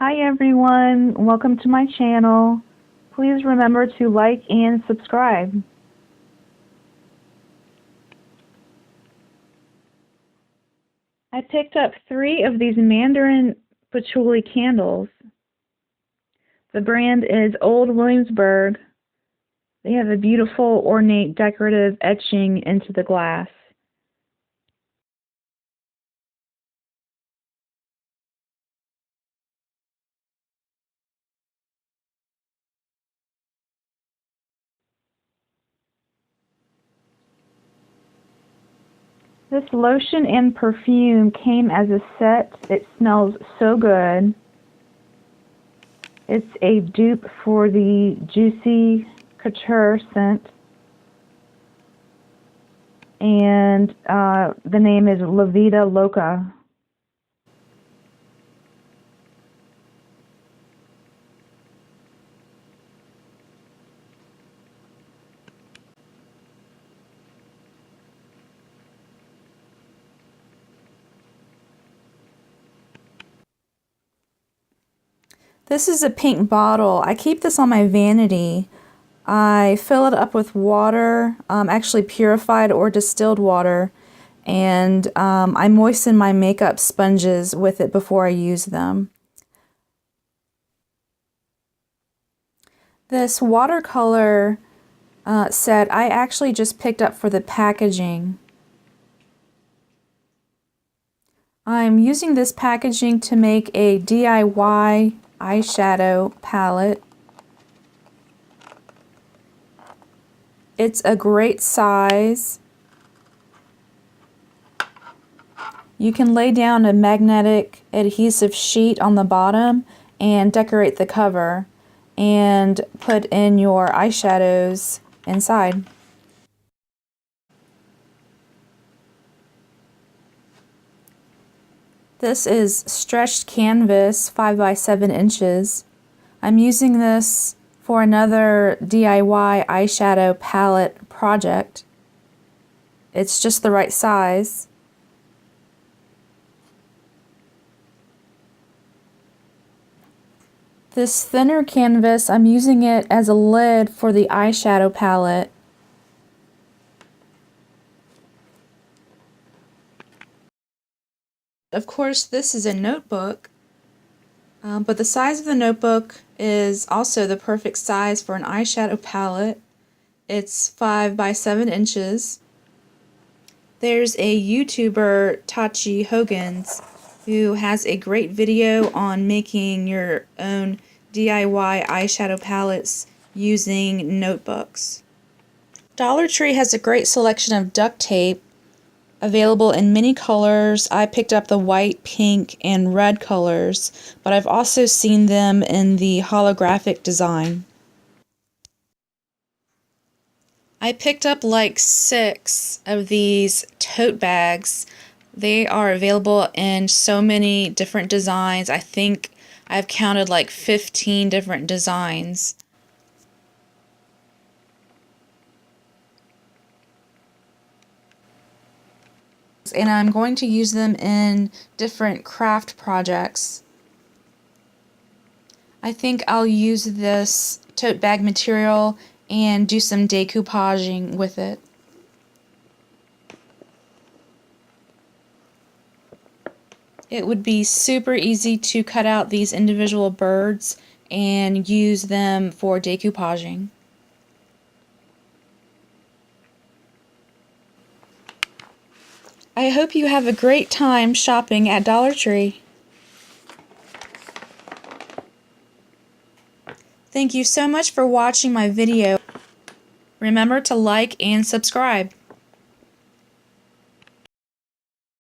Hi everyone, welcome to my channel. Please remember to like and subscribe. I picked up 3 of these mandarin patchouli candles. The brand is Old Williamsburg. They have a beautiful ornate decorative etching into the glass. This lotion and perfume came as a set. It smells so good. It's a dupe for the Juicy Couture scent. And the name is La Vida Loca. This is a pink bottle. I keep this on my vanity. I fill it up with water, actually purified or distilled water, and I moisten my makeup sponges with it before I use them. This watercolor set I actually just picked up for the packaging. I'm using this packaging to make a DIY eyeshadow palette. It's a great size. You can lay down a magnetic adhesive sheet on the bottom and decorate the cover and put in your eyeshadows inside. This is stretched canvas 5 by 7 inches. I'm using this for another DIY eyeshadow palette project. It's just the right size. This thinner canvas, I'm using it as a lid for the eyeshadow palette. Of course, this is a notebook, but the size of the notebook is also the perfect size for an eyeshadow palette. It's 5 by 7 inches. There's a YouTuber, Tachi Hogan's, who has a great video on making your own DIY eyeshadow palettes using notebooks. Dollar Tree has a great selection of duct tape available in many colors. I picked up the white, pink, and red colors, but I've also seen them in the holographic design. I picked up like 6 of these tote bags. They are available in so many different designs. I think I've counted like 15 different designs. And I'm going to use them in different craft projects. I think I'll use this tote bag material and do some decoupaging with it. It would be super easy to cut out these individual birds and use them for decoupaging. I hope you have a great time shopping at Dollar Tree. Thank you so much for watching my video. Remember to like and subscribe.